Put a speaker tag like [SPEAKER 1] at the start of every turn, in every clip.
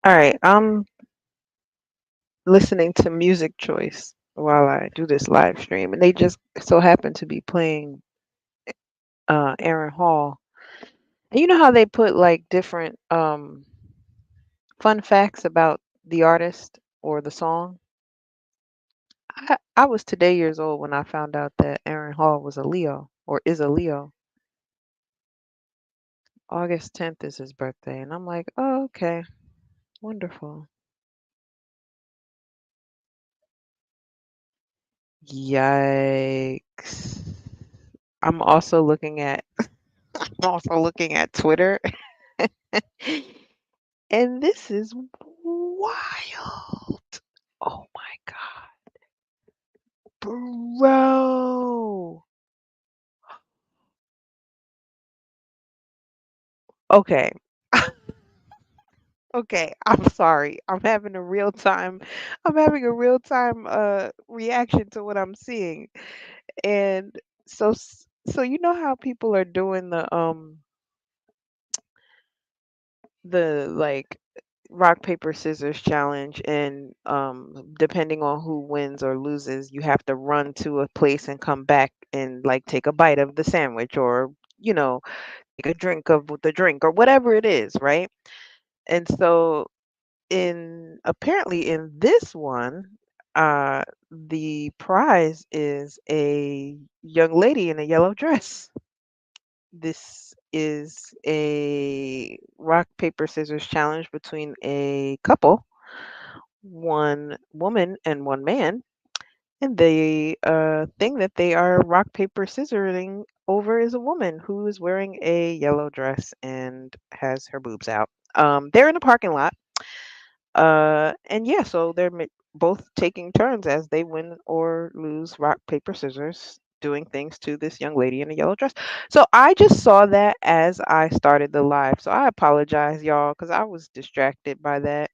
[SPEAKER 1] All right, I'm listening to music choice while I do this live stream, and they just so happen to be playing Aaron Hall. And you know how they put like different fun facts about the artist or the song? I was today years old when I found out that Aaron Hall was a Leo or is a Leo. August 10th is his birthday, and I'm like, oh, okay, wonderful. Yikes. I'm also looking at I'm also looking at Twitter. And this is wild. Oh my God. Bro. Okay. Okay. I'm sorry. I'm having a real time reaction to what I'm seeing. And so you know how people are doing the like rock paper scissors challenge, and depending on who wins or loses you have to run to a place and come back and like take a bite of the sandwich, or take a drink of the drink or whatever it is, right? And so in apparently in this one, the prize is a young lady in a yellow dress. This is a rock paper scissors challenge between a couple, one woman and one man, and the thing that they are rock paper scissoring over is a woman who is wearing a yellow dress and has her boobs out. They're in a parking lot, and yeah, so both taking turns as they win or lose rock paper scissors doing things to this young lady in a yellow dress. So I just saw that as I started the live, so I apologize, y'all, because I was distracted by that.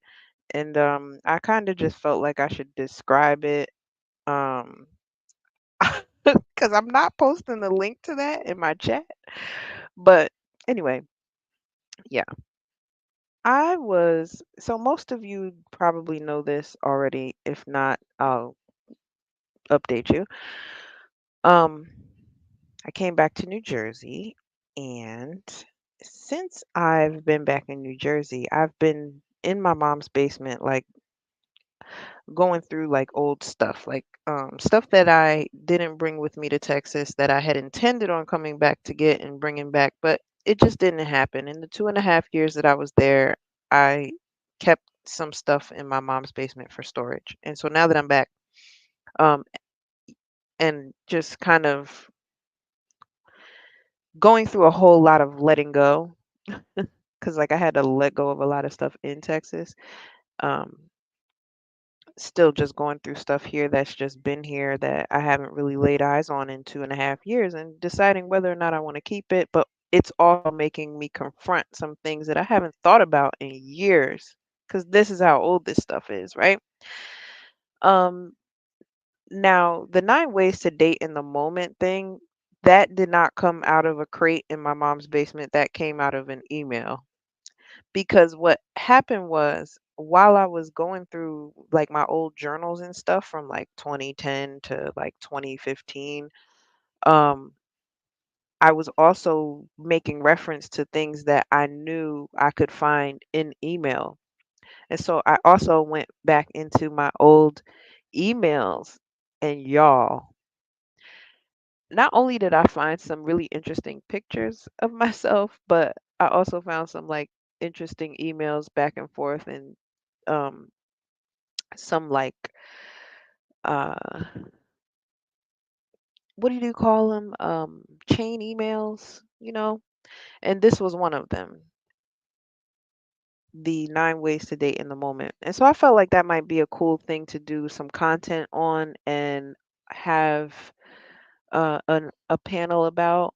[SPEAKER 1] And I kind of just felt like I should describe it, um because I'm not posting the link to that in my chat. But anyway, yeah, so most of you probably know this already. If not, I'll update you. um I came back to New Jersey, and since I've been back in New Jersey, I've been in my mom's basement, like going through like old stuff, like stuff that I didn't bring with me to Texas that I had intended on coming back to get and bringing back, but it just didn't happen. In the 2.5 years that I was there, I kept some stuff in my mom's basement for storage. And so now that I'm back, um, and just kind of going through a whole lot of letting go, because like I had to let go of a lot of stuff in Texas. Um, Still just going through stuff here that's just been here that I haven't really laid eyes on in 2.5 years, and deciding whether or not I want to keep it. But it's also making me confront some things that I haven't thought about in years, because this is how old this stuff is, right? Um, Now, the 9 ways to date in the moment thing, that did not come out of a crate in my mom's basement. That came out of an email. Because what happened was, while I was going through like my old journals and stuff from like 2010 to like 2015, um, I was also making reference to things that I knew I could find in email. And so I also went back into my old emails, and y'all, not only did I find some really interesting pictures of myself, but I also found some like interesting emails back and forth, and um some like uh what do you call them, chain emails, and this was one of them, the 9 ways to date in the moment. And so I felt like that might be a cool thing to do some content on and have a panel about.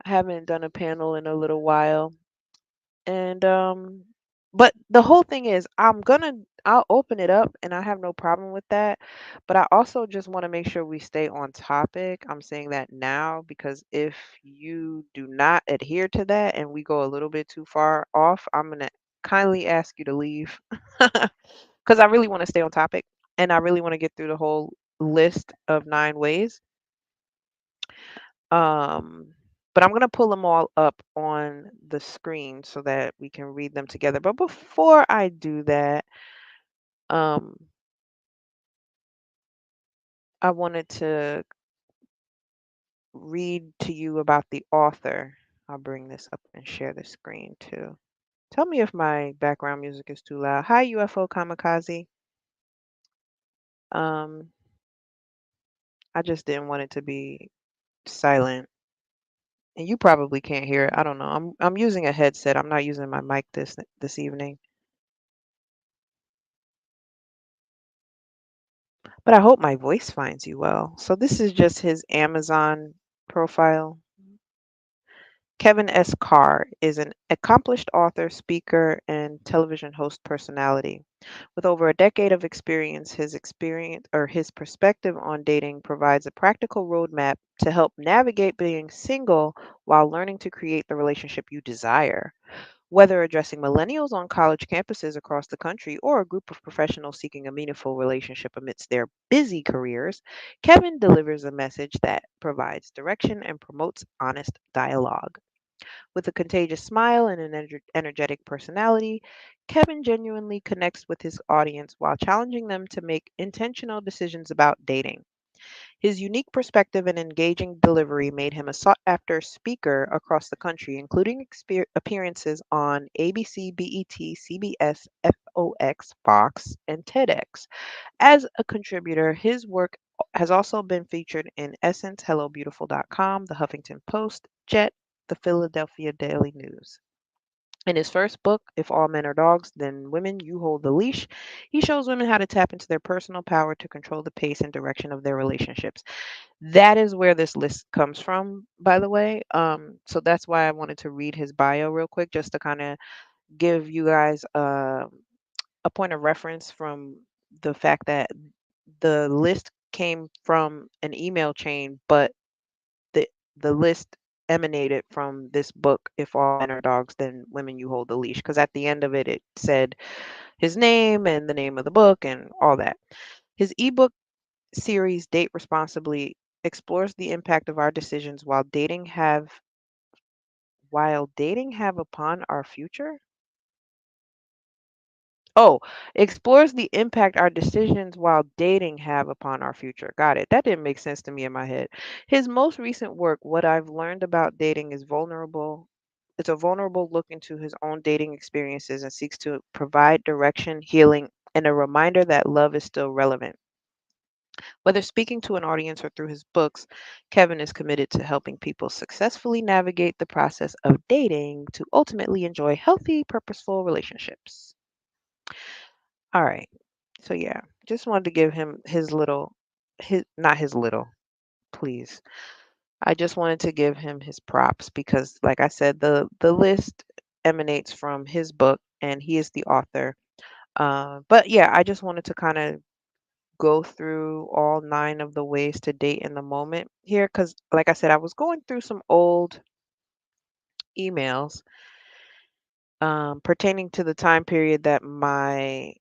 [SPEAKER 1] I haven't done a panel in a little while. And but the whole thing is, I'll open it up and I have no problem with that. But I also just want to make sure we stay on topic. I'm saying that now because if you do not adhere to that and we go a little bit too far off, I'm gonna kindly ask you to leave because I really want to stay on topic and I really want to get through the whole list of 9 ways. Um, but I'm going to pull them all up on the screen so that we can read them together. But before I do that, um, I wanted to read to you about the author. I'll bring this up and share the screen too. Tell me if my background music is too loud. Hi, UFO Kamikaze. Um, I just didn't want it to be silent. And you probably can't hear it. I don't know. I'm using a headset. I'm not using my mic this evening. But I hope my voice finds you well. So this is just his Amazon profile. Kevin S. Carr is an accomplished author, speaker, and television host personality. With over a decade of his perspective on dating provides a practical roadmap to help navigate being single while learning to create the relationship you desire. Whether addressing millennials on college campuses across the country or a group of professionals seeking a meaningful relationship amidst their busy careers, Kevin delivers a message that provides direction and promotes honest dialogue. With a contagious smile and an energetic personality, Kevin genuinely connects with his audience while challenging them to make intentional decisions about dating. His unique perspective and engaging delivery made him a sought after speaker across the country, including appearances on ABC, BET, CBS, FOX, Fox, and TEDx. As a contributor, his work has also been featured in Essence, HelloBeautiful.com, The Huffington Post, Jet, the Philadelphia Daily News. In his first book, If All Men Are Dogs, Then Women You Hold the Leash, he shows women how to tap into their personal power to control the pace and direction of their relationships. That is where this list comes from, by the way. So that's why I wanted to read his bio real quick, just to kind of give you guys a point of reference from the fact that the list came from an email chain, but the the list emanated from this book, If All Men Are Dogs, Then Women You Hold the Leash, because at the end of it, it said his name and the name of the book and all that. His ebook series, Date Responsibly, explores the impact of our decisions while dating have upon our future. Oh, explores the impact our decisions while dating have upon our future. Got it. That didn't make sense to me in my head. His most recent work, What I've Learned About Dating, is vulnerable. It's a vulnerable look into his own dating experiences and seeks to provide direction, healing, and a reminder that love is still relevant. Whether speaking to an audience or through his books, Kevin is committed to helping people successfully navigate the process of dating to ultimately enjoy healthy, purposeful relationships. All right. So yeah, just wanted to give him his not his little, please. I just wanted to give him his props because like I said, the list emanates from his book and he is the author. But yeah, I just wanted to kind of go through all 9 of the ways to date in the moment here because like I said, I was going through some old emails pertaining to the time period that my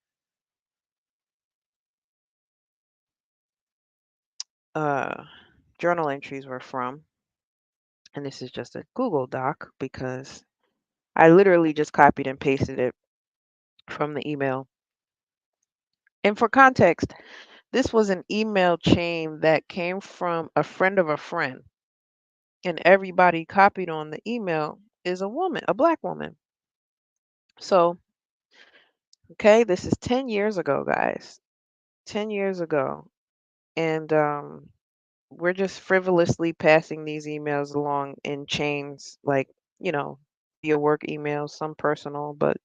[SPEAKER 1] uh, journal entries were from. And this is just a Google Doc because I literally just copied and pasted it from the email. And for context, this was an email chain that came from a friend of a friend. And everybody copied on the email is a woman, a black woman. So, okay, this is 10 years ago, guys. 10 years ago. And we're just frivolously passing these emails along in chains, like, you know, via work emails, some personal, but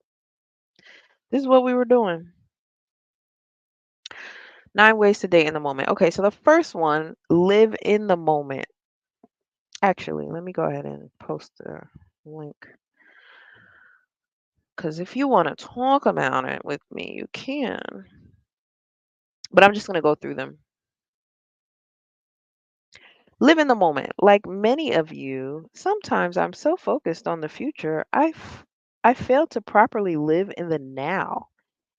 [SPEAKER 1] this is what we were doing. 9 ways to date in the moment. Okay, so the first one, live in the moment. Actually, let me go ahead and post the link. Because if you want to talk about it with me, you can. But I'm just going to go through them. Live in the moment. Like many of you, sometimes I'm so focused on the future, I failed to properly live in the now.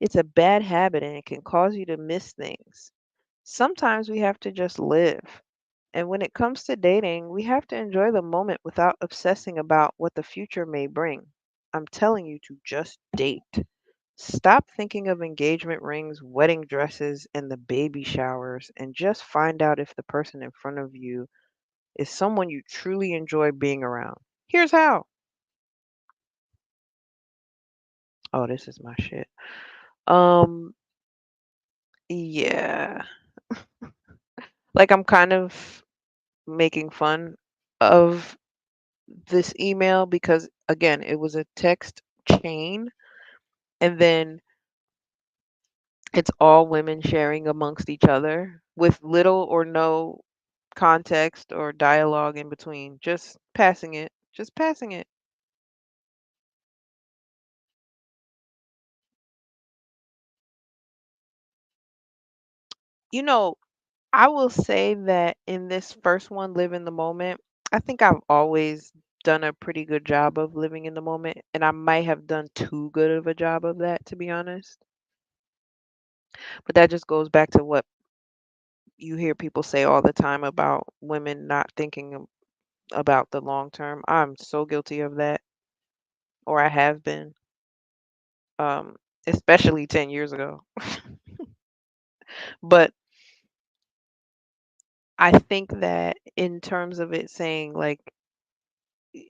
[SPEAKER 1] It's a bad habit and it can cause you to miss things. Sometimes we have to just live. And when it comes to dating, we have to enjoy the moment without obsessing about what the future may bring. I'm telling you to just date. Stop thinking of engagement rings, wedding dresses, and the baby showers, and just find out if the person in front of you is someone you truly enjoy being around. Here's how. Oh, this is my shit. Um, yeah. Like I'm kind of making fun of this email because again, it was a text chain and then it's all women sharing amongst each other with little or no context or dialogue in between. Just passing it. Just passing it. You know, I will say that in this first one, Live in the Moment, I think I've always done a pretty good job of living in the moment, and I might have done too good of a job of that, to be honest. But that just goes back to what you hear people say all the time about women not thinking about the long term. I'm so guilty of that, or I have been, um, especially 10 years ago. But I think that in terms of it saying like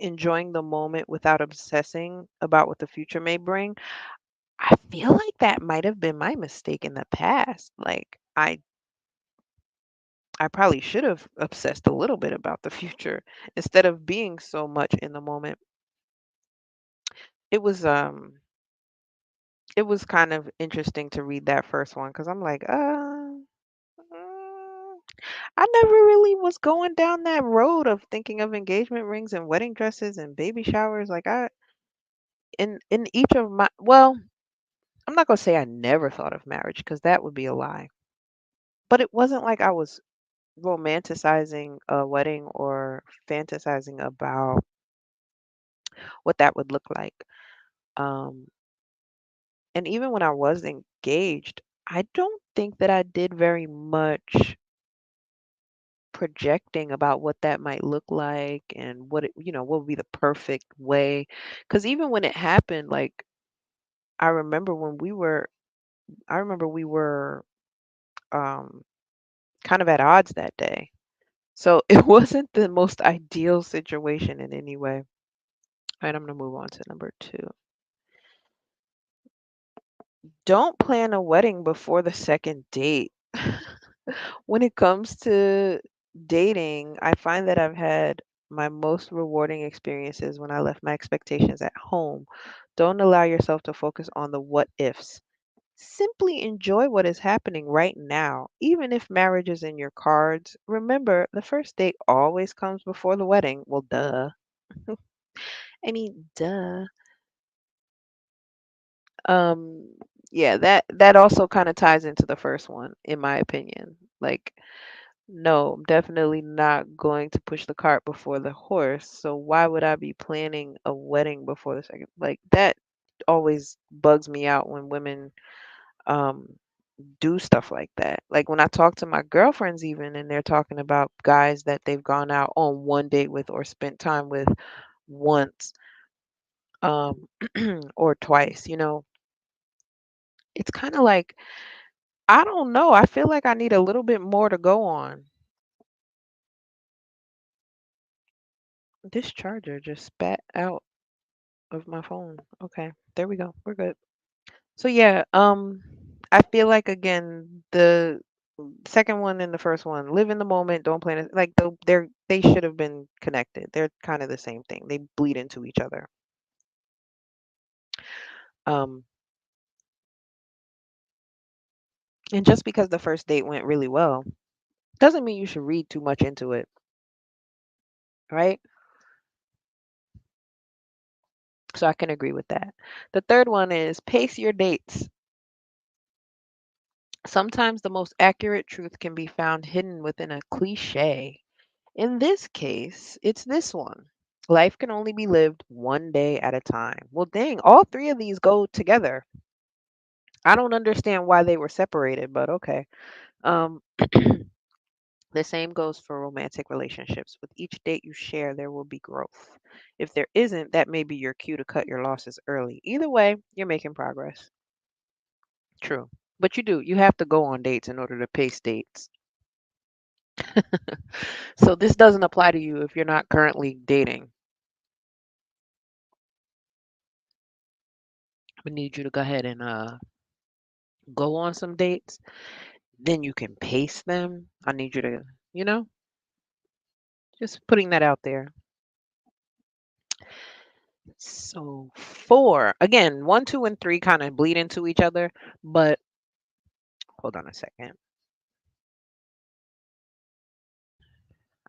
[SPEAKER 1] enjoying the moment without obsessing about what the future may bring, I feel like that might have been my mistake in the past. Like I probably should have obsessed a little bit about the future instead of being so much in the moment. It was it was kind of interesting to read that first one because I'm like, I never really was going down that road of thinking of engagement rings and wedding dresses and baby showers. Like in each of my well, I'm not gonna say I never thought of marriage because that would be a lie. But it wasn't like I was romanticizing a wedding or fantasizing about what that would look like. Um, and even when I was engaged, I don't think that I did very much projecting about what that might look like and what it, what would be the perfect way. Because even when it happened, like I remember when I remember we were um, kind of at odds that day. So it wasn't the most ideal situation in any way. All right, I'm gonna move on to number two. Don't plan a wedding before the second date. When it comes to dating, I find that I've had my most rewarding experiences when I left my expectations at home. Don't allow yourself to focus on the what ifs. Simply enjoy what is happening right now. Even if marriage is in your cards, remember the first date always comes before the wedding. Well, duh. I mean, duh. Um, yeah, that also kind of ties into the first one, in my opinion. Like, no, I'm definitely not going to push the cart before the horse. So why would I be planning a wedding before the second? Like that always bugs me out when women um do stuff like that. Like when I talk to my girlfriends even and they're talking about guys that they've gone out on one date with or spent time with once um or twice, it's kind of like I don't know. I feel like I need a little bit more to go on. This charger just spat out of my phone. Okay, there we go. We're good. So yeah, I feel like again the second one and the first one, live in the moment, don't plan it. Like they should have been connected. They're kind of the same thing. They bleed into each other. Um, and just because the first date went really well, doesn't mean you should read too much into it, right? So I can agree with that. The third one is pace your dates. Sometimes the most accurate truth can be found hidden within a cliche. In this case, it's this one. Life can only be lived one day at a time. Well, dang, all three of these go together. I don't understand why they were separated, but okay. Um, the same goes for romantic relationships. With each date you share, there will be growth. If there isn't, that may be your cue to cut your losses early. Either way, you're making progress. True. But you do. You have to go on dates in order to pace dates. So this doesn't apply to you if you're not currently dating. I need you to go ahead and go on some dates. Then you can pace them. I need you to, you know, just putting that out there. So four, again, one, two, and three kind of bleed into each other, but hold on a second.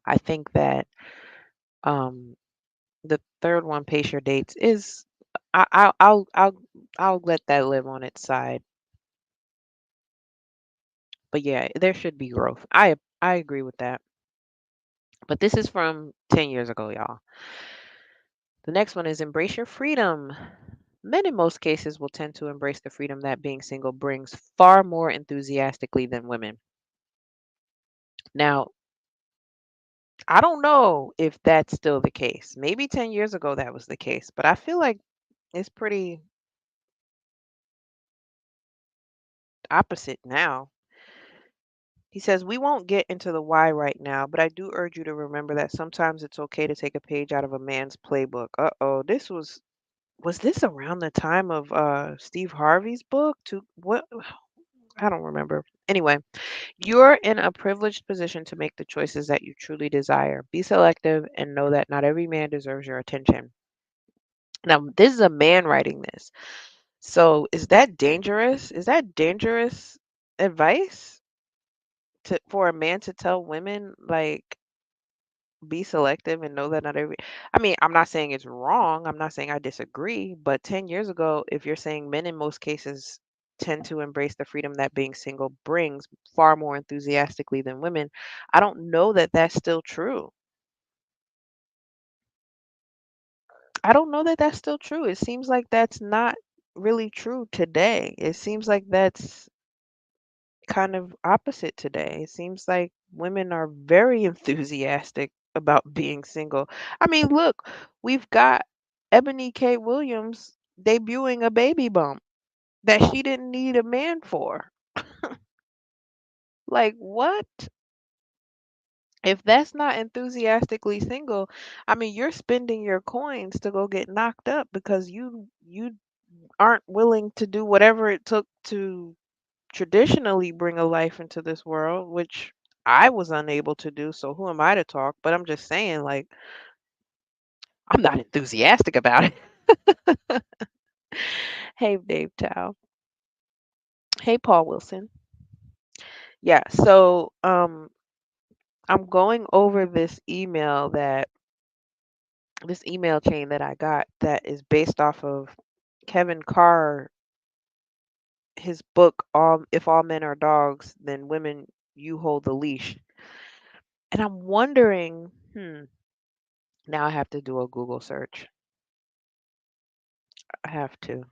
[SPEAKER 1] I think that um the third one, pace your dates, is I'll let that live on its side. But yeah, there should be growth. I agree with that. But this is from 10 years ago, y'all. The next one is embrace your freedom. Men in most cases will tend to embrace the freedom that being single brings far more enthusiastically than women. Now, I don't know if that's still the case. Maybe 10 years ago that was the case, but I feel like it's pretty opposite now. He says, we won't get into the why right now, but I do urge you to remember that sometimes it's okay to take a page out of a man's playbook. Uh-oh, was this around the time of Steve Harvey's book? To what I don't remember. Anyway, you're in a privileged position to make the choices that you truly desire. Be selective and know that not every man deserves your attention. Now, this is a man writing this. So, is that dangerous? Is that dangerous advice for a man to tell women like be selective and know that not every I mean, I'm not saying it's wrong. I'm not saying I disagree, but 10 years ago, if you're saying men in most cases tend to embrace the freedom that being single brings far more enthusiastically than women, I don't know that that's still true. I don't know that that's still true. It seems like that's not really true today. It seems like that's kind of opposite today. It seems like women are very enthusiastic about being single. I mean, look, we've got Ebony K. Williams debuting a baby bump that she didn't need a man for. Like, what? If that's not enthusiastically single, I mean, you're spending your coins to go get knocked up because you aren't willing to do whatever it took to traditionally bring a life into this world, which I was unable to do. So who am I to talk? But I'm just saying, like, I'm not enthusiastic about it. Hey, Dave Tao. Hey, Paul Wilson. Yeah. So, I'm going over this email chain that I got that is based off of Kevin Carr, his book, All If All Men Are Dogs, Then Women You Hold the Leash. And I'm wondering, now I have to do a Google search. I have to.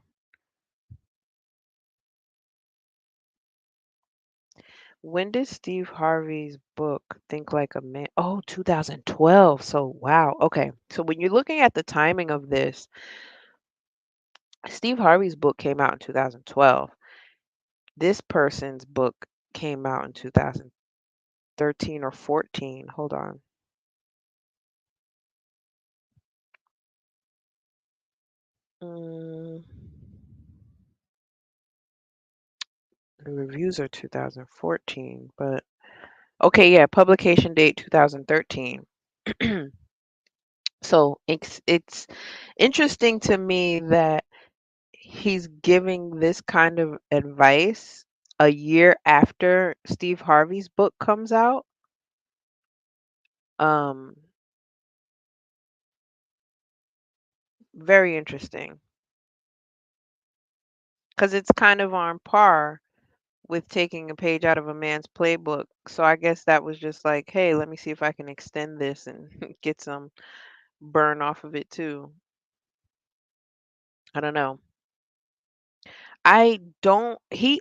[SPEAKER 1] When did Steve Harvey's book Think Like a Man? Oh, 2012. So, wow. Okay. So, when you're looking at the timing of this, Steve Harvey's book came out in 2012. This person's book came out in 2013 or 14. Hold on. Mm, the reviews are 2014, but okay, yeah, publication date 2013. So it's interesting to me that he's giving this kind of advice a year after Steve Harvey's book comes out. Um, Very interesting because it's kind of on par with taking a page out of a man's playbook. So I guess that was just like, hey, let me see if I can extend this and get some burn off of it too. I don't know. I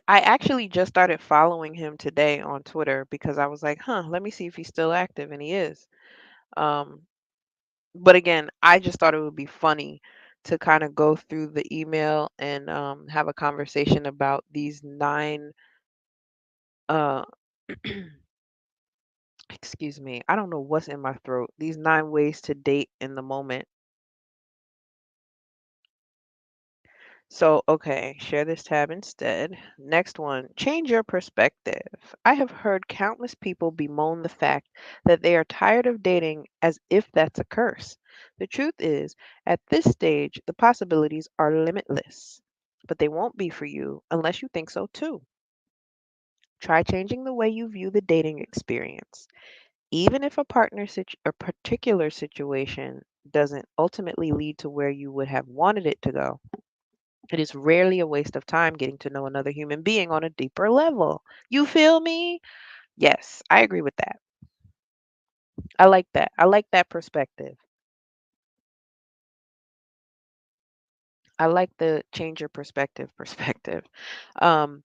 [SPEAKER 1] actually just started following him today on Twitter because I was like, "Huh, let me see if he's still active," and he is. Um, but again, I just thought it would be funny to kind of go through the email and have a conversation about these nine uh excuse me, I don't know what's in my throat. These nine ways to date in the moment. So, okay, share this tab instead. Next one, change your perspective. I have heard countless people bemoan the fact that they are tired of dating as if that's a curse. The truth is, at this stage, the possibilities are limitless, but they won't be for you unless you think so too. Try changing the way you view the dating experience. Even if a particular situation doesn't ultimately lead to where you would have wanted it to go, it is rarely a waste of time getting to know another human being on a deeper level. You feel me? Yes, I agree with that. I like that. I like that perspective. I like the change your perspective. Um,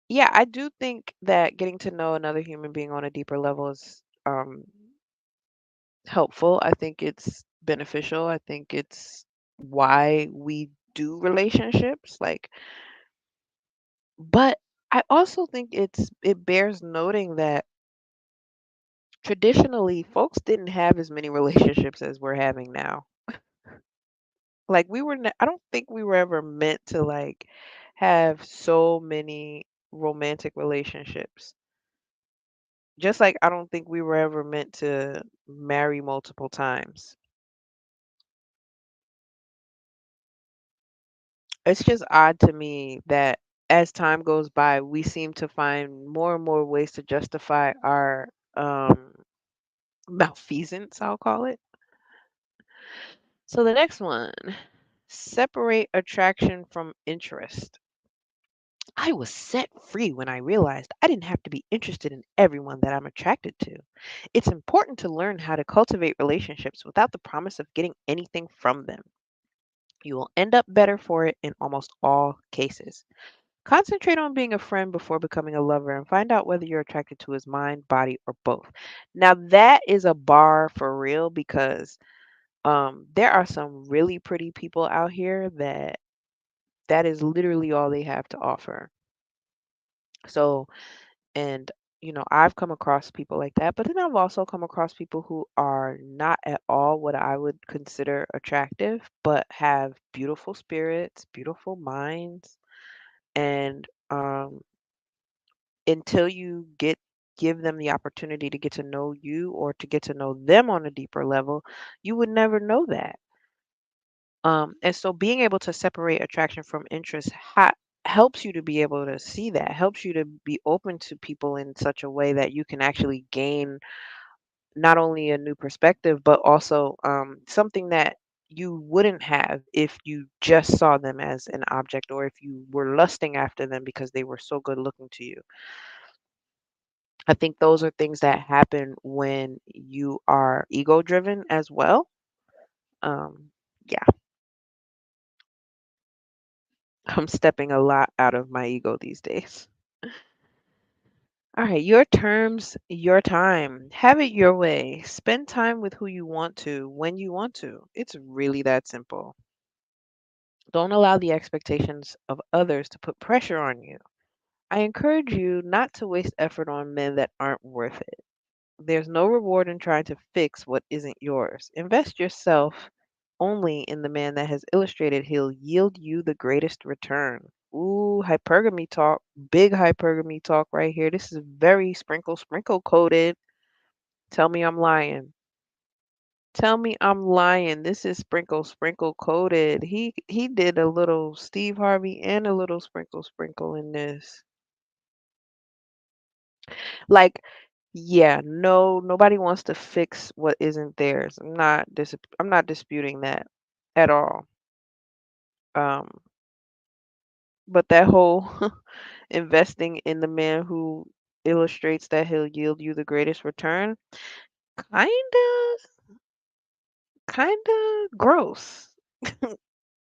[SPEAKER 1] yeah, I do think that getting to know another human being on a deeper level is helpful. I think it's beneficial. I think it's why we do relationships. Like, but I also think it bears noting that traditionally folks didn't have as many relationships as we're having now. Like I don't think we were ever meant to like have so many romantic relationships. Just like I don't think we were ever meant to marry multiple times. It's just odd to me that as time goes by, we seem to find more and more ways to justify our malfeasance, I'll call it. So the next one, separate attraction from interest. I was set free when I realized I didn't have to be interested in everyone that I'm attracted to. It's important to learn how to cultivate relationships without the promise of getting anything from them. You will end up better for it in almost all cases. Concentrate on being a friend before becoming a lover and find out whether you're attracted to his mind, body, or both. Now that is a bar for real because there are some really pretty people out here that is literally all they have to offer. So, and I've come across people like that, but then I've also come across people who are not at all what I would consider attractive, but have beautiful spirits, beautiful minds, and until you give them the opportunity to get to know you or to get to know them on a deeper level, you would never know that. And so being able to separate attraction from interest helps you to be able to see that, helps you to be open to people in such a way that you can actually gain not only a new perspective, but also something that you wouldn't have if you just saw them as an object or if you were lusting after them because they were so good looking to you. I think those are things that happen when you are ego driven as well. Yeah, I'm stepping a lot out of my ego these days. All right, your terms, your time. Have it your way. Spend time with who you want to when you want to. It's really that simple. Don't allow the expectations of others to put pressure on you. I encourage you not to waste effort on men that aren't worth it. There's no reward in trying to fix what isn't yours. Invest yourself only in the man that has illustrated he'll yield you the greatest return. Ooh, hypergamy talk. Big hypergamy talk right here. This is very sprinkle coded. Tell me I'm lying. Tell me I'm lying. This is sprinkle coded. He did a little Steve Harvey and a little sprinkle in this. Like, yeah, no, nobody wants to fix what isn't theirs. I'm not disputing that at all. Um, but that whole investing in the man who illustrates that he'll yield you the greatest return, kinda. Kinda gross.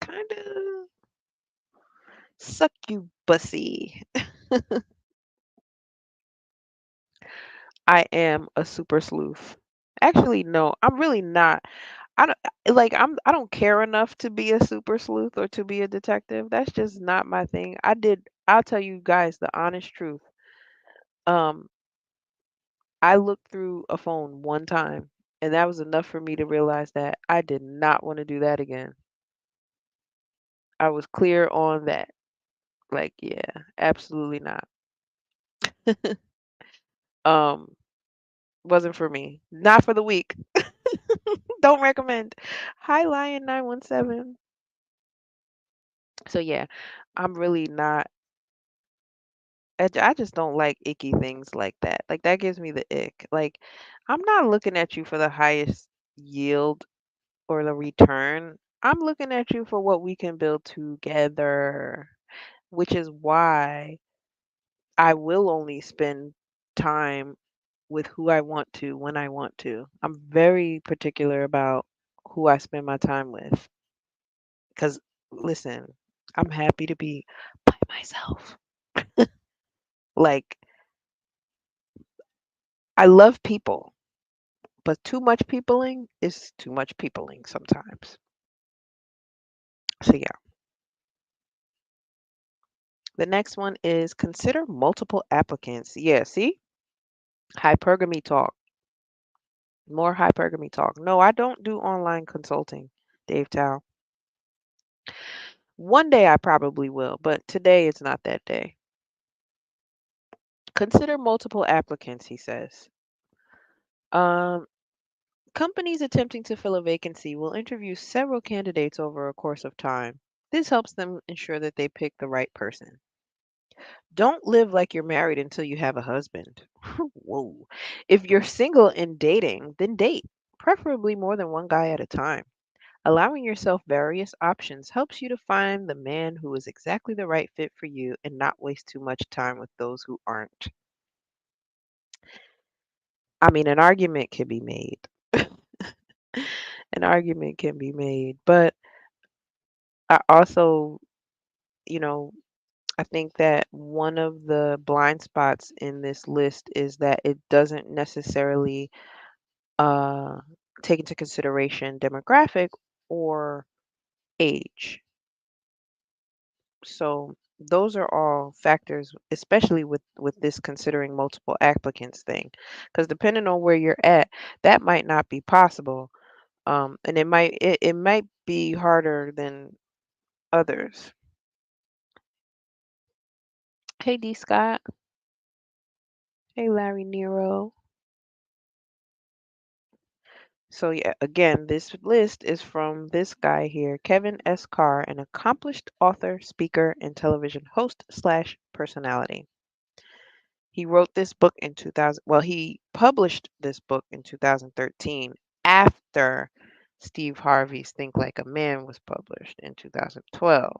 [SPEAKER 1] Kinda succubusy. I am a super sleuth. Actually, no, I'm really not. I don't I don't care enough to be a super sleuth or to be a detective. That's just not my thing. I'll tell you guys the honest truth. Um, I looked through a phone one time, and that was enough for me to realize that I did not want to do that again. I was clear on that. Like, yeah, absolutely not. Um, wasn't for me. Not for the weak. Don't recommend. Hi, Lion 917. So yeah, I'm really not. I just don't like icky things like that. Like that gives me the ick. Like I'm not looking at you for the highest yield or the return. I'm looking at you for what we can build together, which is why I will only spend time with who I want to when I want to. I'm very particular about who I spend my time with because listen, I'm happy to be by myself. Like I love people, but too much peopling is too much peopling sometimes. So yeah. The next one is consider multiple applicants. Yeah, see? Hypergamy talk. More hypergamy talk. No, I don't do online consulting, Dave Tao. One day I probably will, but today it's not that day. Consider multiple applicants, he says. Um, Companies attempting to fill a vacancy will interview several candidates over a course of time. This helps them ensure that they pick the right person. Don't live like you're married until you have a husband. Whoa. If you're single and dating, then date, preferably more than one guy at a time. Allowing yourself various options helps you to find the man who is exactly the right fit for you and not waste too much time with those who aren't. I mean, an argument can be made. An argument can be made, but I also, you know, I think that one of the blind spots in this list is that it doesn't necessarily uh, take into consideration demographic or age. So those are all factors, especially with this considering multiple applicants thing, because depending on where you're at, that might not be possible, and it might be harder than others. Hey D Scott, hey Larry Nero. So yeah, again, this list is from this guy here, Kevin S. Carr, an accomplished author, speaker, and television host slash personality. He wrote this book in 2000. Well, he published this book in 2013 after Steve Harvey's Think Like a Man was published in 2012.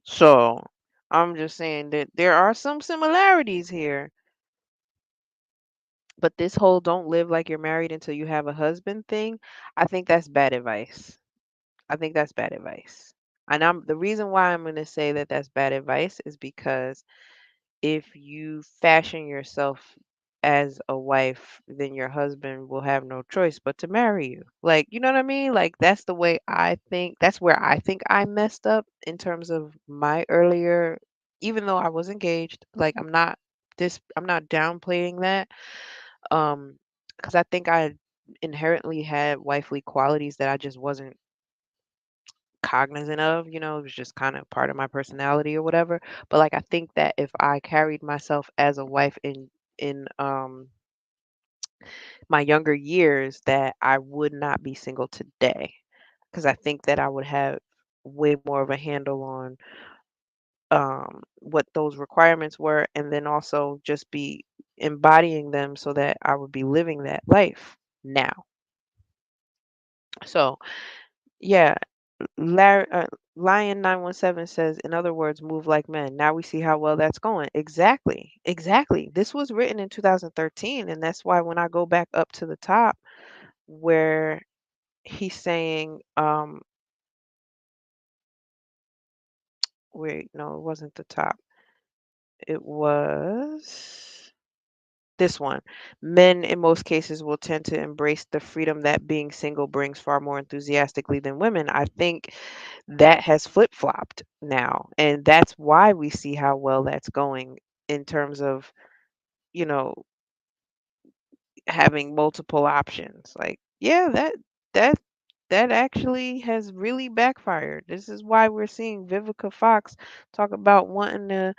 [SPEAKER 1] So I'm just saying that there are some similarities here. But this whole don't live like you're married until you have a husband thing, I think that's bad advice. I think that's bad advice. And the reason why I'm going to say that that's bad advice is because if you fashion yourself as a wife, then your husband will have no choice but to marry you. Like, you know what I mean? Like that's the way I think. That's where I think I messed up in terms of my earlier, even though I was engaged, like I'm not downplaying that. Because I think I inherently had wifely qualities that I just wasn't cognizant of, it was just kind of part of my personality or whatever. But like I think that if I carried myself as a wife in my younger years, that I would not be single today. Because I think that I would have way more of a handle on what those requirements were, and then also just be embodying them so that I would be living that life now. So yeah, Larry, Lion 917 says, in other words, move like men. Now we see how well that's going. Exactly. Exactly. This was written in 2013, and that's why when I go back up to the top where he's saying, wait, no, it wasn't the top. It was this one. Men, in most cases, will tend to embrace the freedom that being single brings far more enthusiastically than women. I think that has flip flopped now. And that's why we see how well that's going in terms of, you know, having multiple options. Like, yeah, that that actually has really backfired. This is why we're seeing Vivica Fox talk about wanting to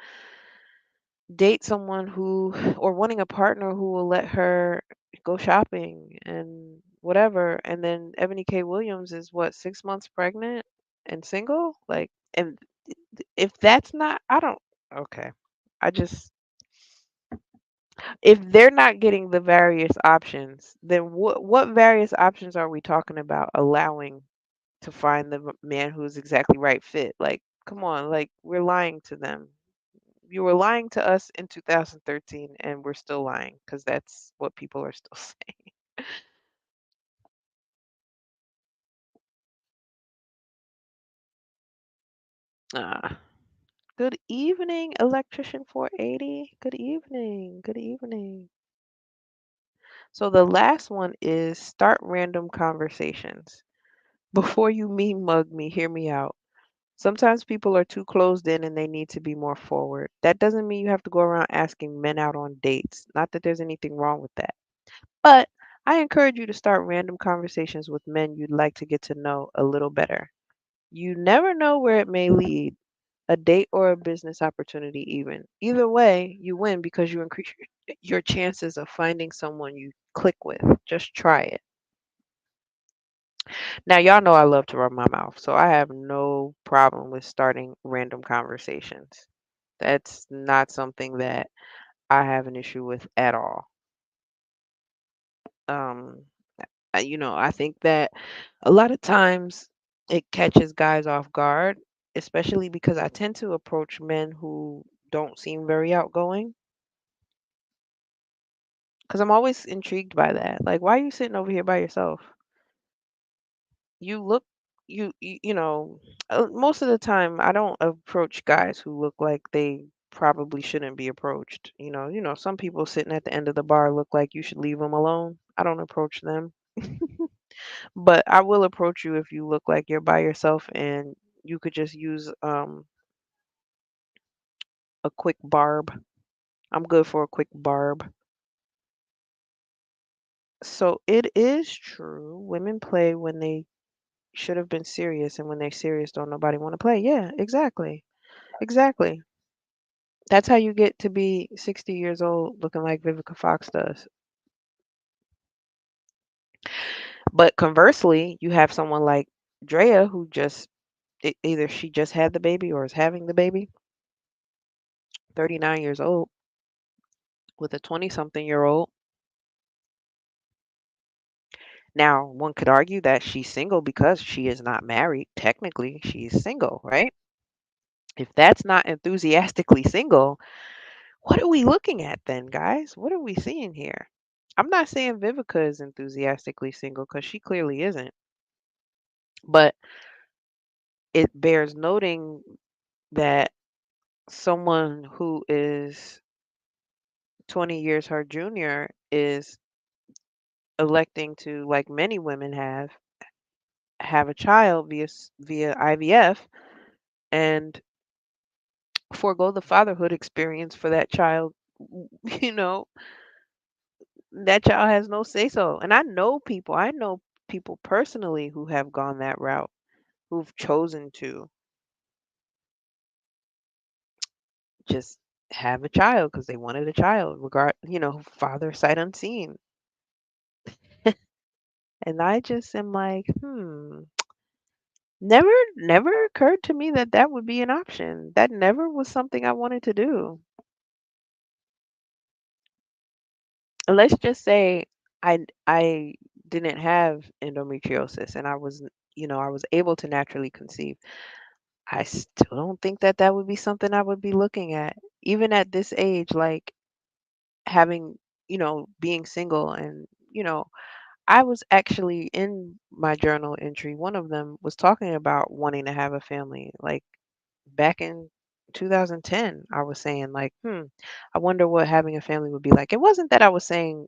[SPEAKER 1] date someone who or wanting a partner who will let her go shopping and whatever. And then Ebony K. Williams is what, 6 months pregnant and single? Like, and if that's not, I don't, okay. I just, if they're not getting the various options, then what various options are we talking about allowing to find the man who's exactly right fit? Like, come on, like we're lying to them. You were lying to us in 2013, and we're still lying because that's what people are still saying. Ah, good evening, Electrician 480. Good evening. Good evening. So the last one is start random conversations. Before you mean mug me, hear me out. Sometimes people are too closed in and they need to be more forward. That doesn't mean you have to go around asking men out on dates. Not that there's anything wrong with that. But I encourage you to start random conversations with men you'd like to get to know a little better. You never know where it may lead, a date or a business opportunity, even. Either way, you win because you increase your chances of finding someone you click with. Just try it. Now, y'all know I love to rub my mouth, so I have no problem with starting random conversations. That's not something that I have an issue with at all. Um, I think that a lot of times it catches guys off guard, especially because I tend to approach men who don't seem very outgoing. Because I'm always intrigued by that. Like, why are you sitting over here by yourself? You look, most of the time I don't approach guys who look like they probably shouldn't be approached. Some people sitting at the end of the bar look like you should leave them alone. I don't approach them. But I will approach you if you look like you're by yourself and you could just use a quick barb. I'm good for a quick barb. So it is true. Women play when they should have been serious, and when they're serious, don't nobody want to play. Yeah, exactly. Exactly. That's how you get to be 60 years old looking like Vivica Fox does. But conversely, you have someone like Drea who just either she just had the baby or is having the baby, 39 years old with a 20-something-year-old. Now, one could argue that she's single because she is not married. Technically, she's single, right? If that's not enthusiastically single, what are we looking at then, guys? What are we seeing here? I'm not saying Vivica is enthusiastically single because she clearly isn't, but it bears noting that someone who is 20 years her junior is electing to, like many women have a child via IVF and forego the fatherhood experience for that child. You know, that child has no say so. And I know people personally who have gone that route, who've chosen to just have a child because they wanted a child, father sight unseen. And I just am like, never occurred to me that that would be an option. That never was something I wanted to do. Let's just say I didn't have endometriosis and I was able to naturally conceive. I still don't think that that would be something I would be looking at, even at this age, like having, being single and, you know, I was actually in my journal entry. One of them was talking about wanting to have a family. Like back in 2010, I was saying like, I wonder what having a family would be like. It wasn't that I was saying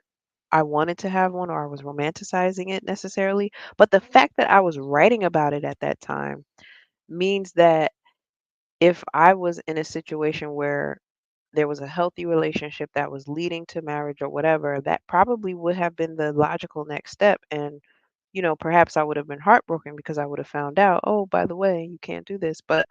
[SPEAKER 1] I wanted to have one or I was romanticizing it necessarily, but the fact that I was writing about it at that time means that if I was in a situation where there was a healthy relationship that was leading to marriage or whatever, that probably would have been the logical next step. And, perhaps I would have been heartbroken because I would have found out, oh, by the way, you can't do this. But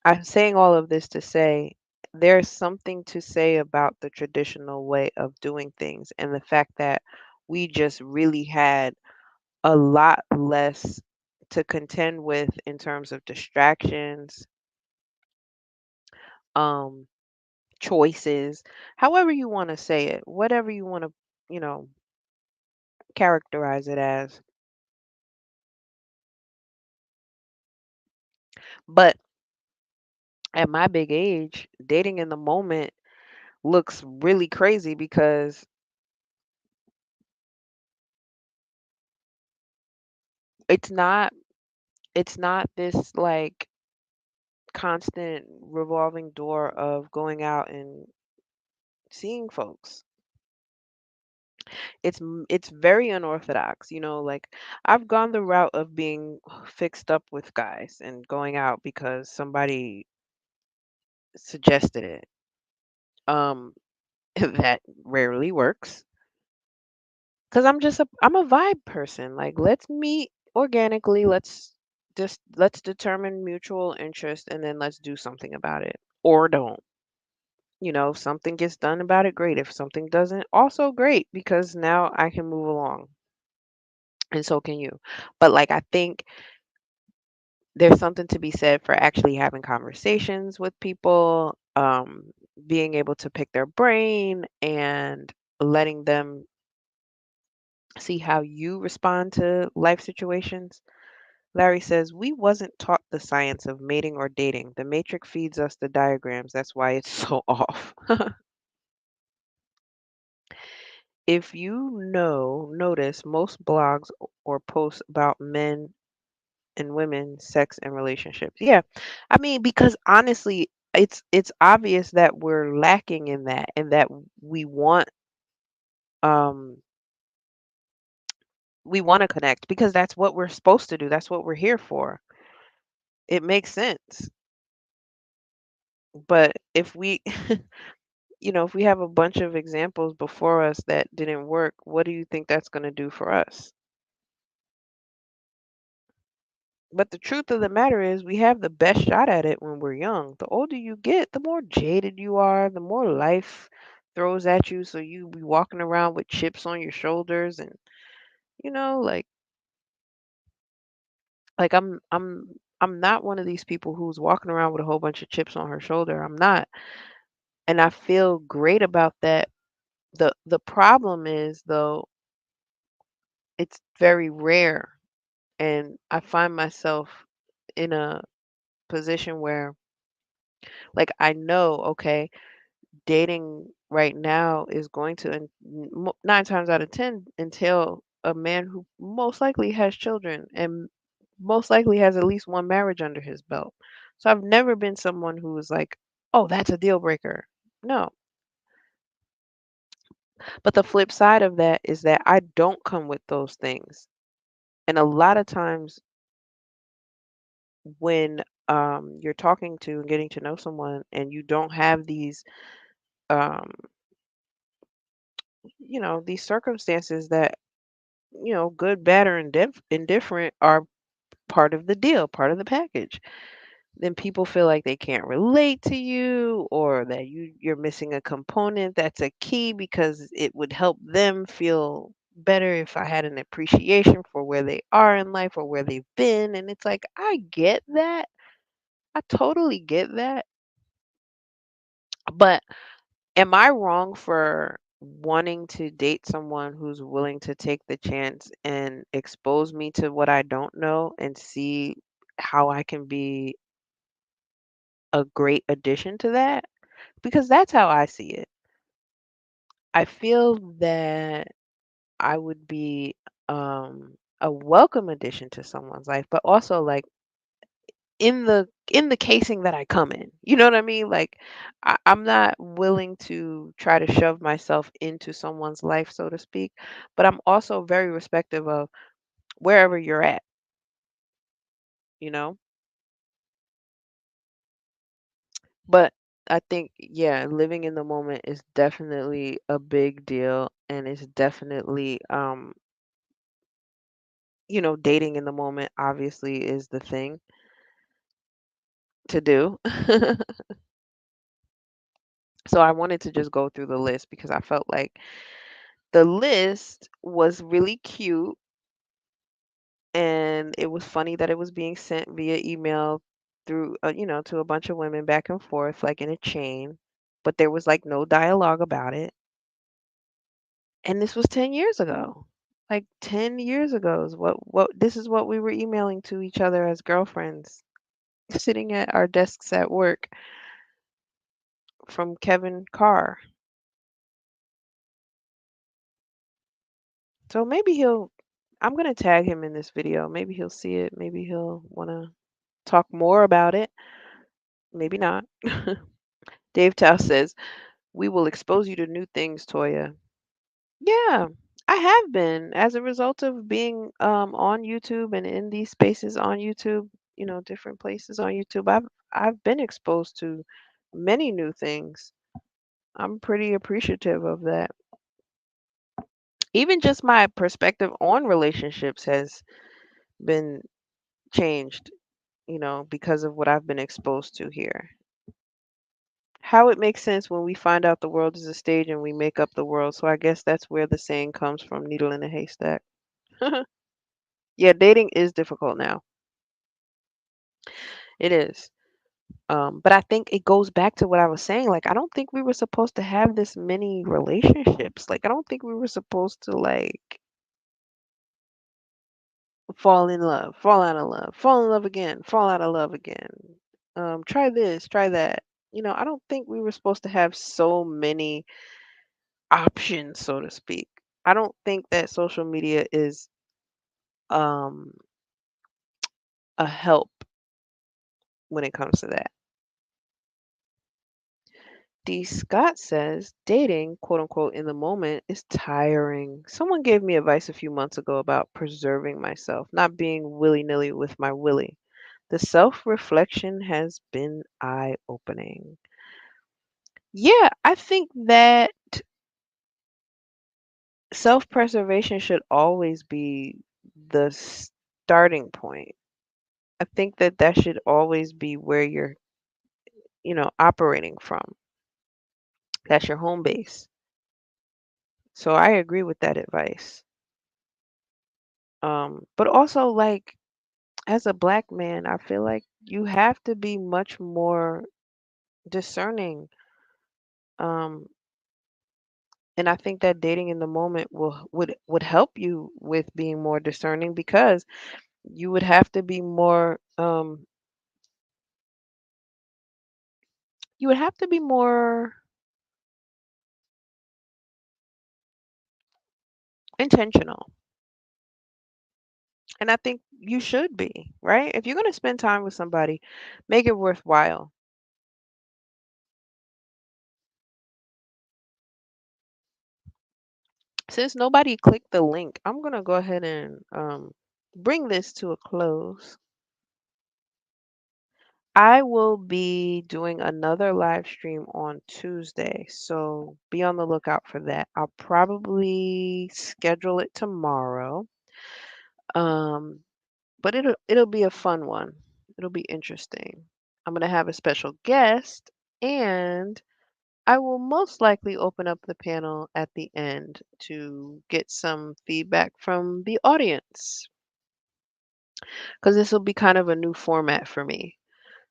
[SPEAKER 1] I'm saying all of this to say there's something to say about the traditional way of doing things and the fact that we just really had a lot less to contend with in terms of distractions, um, choices, however you want to say it, whatever you want to, you know, characterize it as. But at my big age, dating in the moment looks really crazy because it's not it's not this like constant revolving door of going out and seeing folks. It's very unorthodox, like I've gone the route of being fixed up with guys and going out because somebody suggested it. Um that rarely works because I'm a vibe person. Like let's meet organically, let's determine mutual interest and then let's do something about it or don't. If something gets done about it, great. If something doesn't, also great because now I can move along and so can you. But like I think there's something to be said for actually having conversations with people, being able to pick their brain and letting them see how you respond to life situations. Larry says, we wasn't taught the science of mating or dating. The matrix feeds us the diagrams. That's why it's so off. If notice most blogs or posts about men and women, sex and relationships. Yeah. I mean, because honestly, it's obvious that we're lacking in that and that we want um we want to connect because that's what we're supposed to do. That's what we're here for. It makes sense. But if we if we have a bunch of examples before us that didn't work, what do you think that's going to do for us? But the truth of the matter is, we have the best shot at it when we're young. The older you get, the more jaded you are, the more life throws at you. So you be walking around with chips on your shoulders, and like I'm not one of these people who's walking around with a whole bunch of chips on her shoulder. I'm not, and I feel great about that. The problem is though, it's very rare, and I find myself in a position where, like, I know, okay, dating right now is going to, 9 times out of 10, entail a man who most likely has children and most likely has at least one marriage under his belt. So I've never been someone who was like, oh, that's a deal breaker. No. But the flip side of that is that I don't come with those things. And a lot of times when you're talking to and getting to know someone and you don't have these um, these circumstances that, good, bad, or indifferent are part of the deal, part of the package. Then people feel like they can't relate to you or that you're missing a component that's a key because it would help them feel better if I had an appreciation for where they are in life or where they've been. And it's like, I get that. I totally get that. But am I wrong for wanting to date someone who's willing to take the chance and expose me to what I don't know and see how I can be a great addition to that? Because that's how I see it. I feel that I would be a welcome addition to someone's life, but also like in the casing that I come in. You know what I mean? Like I'm not willing to try to shove myself into someone's life, so to speak, but I'm also very respective of wherever you're at, you know? But I think, yeah, living in the moment is definitely a big deal, and it's definitely dating in the moment obviously is the thing to do. So I wanted to just go through the list because I felt like the list was really cute, and it was funny that it was being sent via email through to a bunch of women back and forth like in a chain, but there was like no dialogue about it. And this was 10 years ago. Like 10 years ago is what this is what we were emailing to each other as girlfriends, sitting at our desks at work from Kevin Carr. So maybe I'm going to tag him in this video. Maybe he'll see it. Maybe he'll want to talk more about it. Maybe not. Dave Tao says, "We will expose you to new things, Toya." Yeah, I have been as a result of being on YouTube and in these spaces on YouTube, different places on YouTube. I've been exposed to many new things. I'm pretty appreciative of that. Even just my perspective on relationships has been changed, because of what I've been exposed to here. How it makes sense when we find out the world is a stage and we make up the world. So I guess that's where the saying comes from, needle in a haystack. Yeah, dating is difficult now. It is. But I think it goes back to what I was saying. Like, I don't think we were supposed to have this many relationships. Like, I don't think we were supposed to like fall in love, fall out of love, fall in love again, fall out of love again. Try this, try that. I don't think we were supposed to have so many options, so to speak. I don't think that social media is um a help when it comes to that. D. Scott says dating, quote unquote, in the moment is tiring. Someone gave me advice a few months ago about preserving myself, not being willy nilly with my willy. The self reflection has been eye opening. Yeah, I think that self preservation should always be the starting point. I think that that should always be where you're, operating from. That's your home base. So I agree with that advice. But also like as a black man, I feel like you have to be much more discerning. Um, and I think that dating in the moment would help you with being more discerning because you would have to be more you would have to be more intentional. And I think you should be, right? If you're going to spend time with somebody, make it worthwhile. Since nobody clicked the link, I'm going to go ahead and bring this to a close. I will be doing another live stream on Tuesday, so be on the lookout for that. I'll probably schedule it tomorrow. Um, but it'll be a fun one. It'll be interesting. I'm gonna have a special guest, and I will most likely open up the panel at the end to get some feedback from the audience because this will be kind of a new format for me.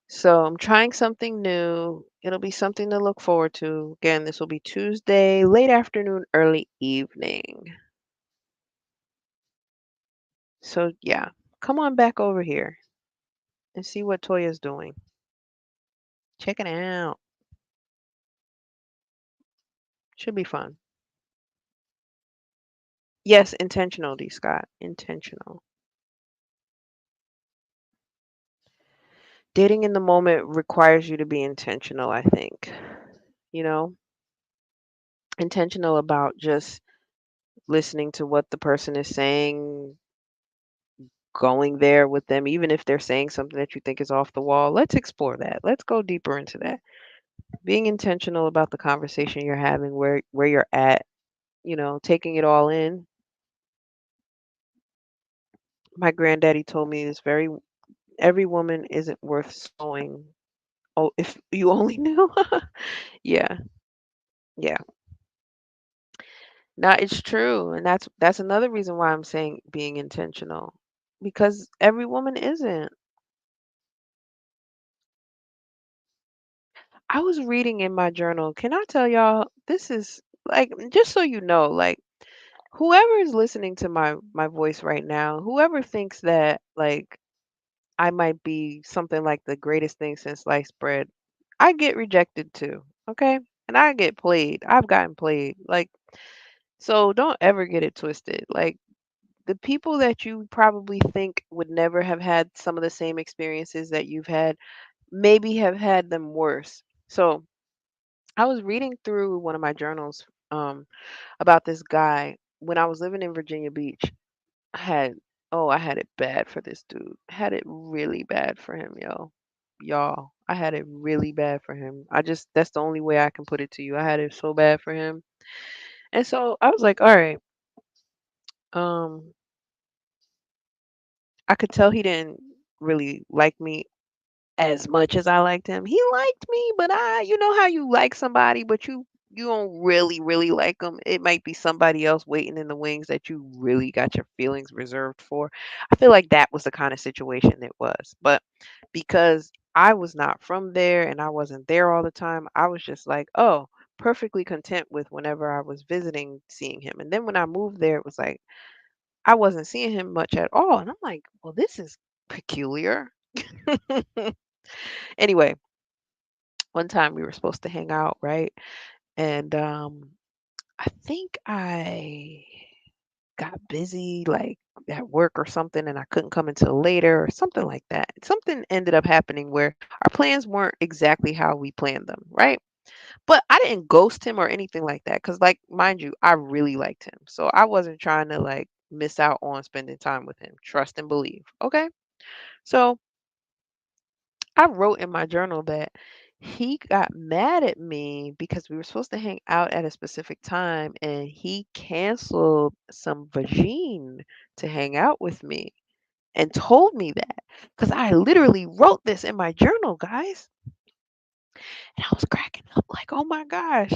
[SPEAKER 1] So I'm trying something new. It'll be something to look forward to. Again, this will be Tuesday, late afternoon, early evening. So yeah, come on back over here and see what Toya's doing. Check it out. Should be fun. Yes, intentional, D. Scott. Intentional. Dating in the moment requires you to be intentional, I think. You know, intentional about just listening to what the person is saying, going there with them, even if they're saying something that you think is off the wall. Let's explore that. Let's go deeper into that. Being intentional about the conversation you're having, where you're at, taking it all in. My granddaddy told me this very every woman isn't worth sewing. Oh, if you only knew. Yeah, yeah. No, it's true, and that's another reason why I'm saying being intentional, because every woman isn't. I was reading in my journal. Can I tell y'all? This is like just so you know, like whoever is listening to my voice right now, whoever thinks that like I might be something like the greatest thing since sliced bread, I get rejected too. Okay, and I get played. I've gotten played. Like so, don't ever get it twisted. Like the people that you probably think would never have had some of the same experiences that you've had, maybe have had them worse. So I was reading through one of my journals about this guy when I was living in Virginia Beach. I had I had it bad for this dude. Had it really bad for him, yo. Y'all, I had it really bad for him. That's the only way I can put it to you. I had it so bad for him. And so I was like, all right, um, I could tell he didn't really like me as much as I liked him. He liked me, but you know how you like somebody, but you don't really like them. It might be somebody else waiting in the wings that you really got your feelings reserved for. I feel like that was the kind of situation it was. But because I was not from there and I wasn't there all the time, I was just like, oh, perfectly content with whenever I was visiting seeing him. And then when I moved there, it was like I wasn't seeing him much at all. And I'm like, well, this is peculiar. Anyway, one time we were supposed to hang out, right? And I think I got busy like at work or something and I couldn't come until later or something like that. Something ended up happening where our plans weren't exactly how we planned them, right? But I didn't ghost him or anything like that cuz like mind you, I really liked him. So I wasn't trying to like miss out on spending time with him. Trust and believe. Okay? So I wrote in my journal that he got mad at me because we were supposed to hang out at a specific time and he canceled some vagine to hang out with me and told me that because I literally wrote this in my journal, guys. And I was cracking up like, oh my gosh.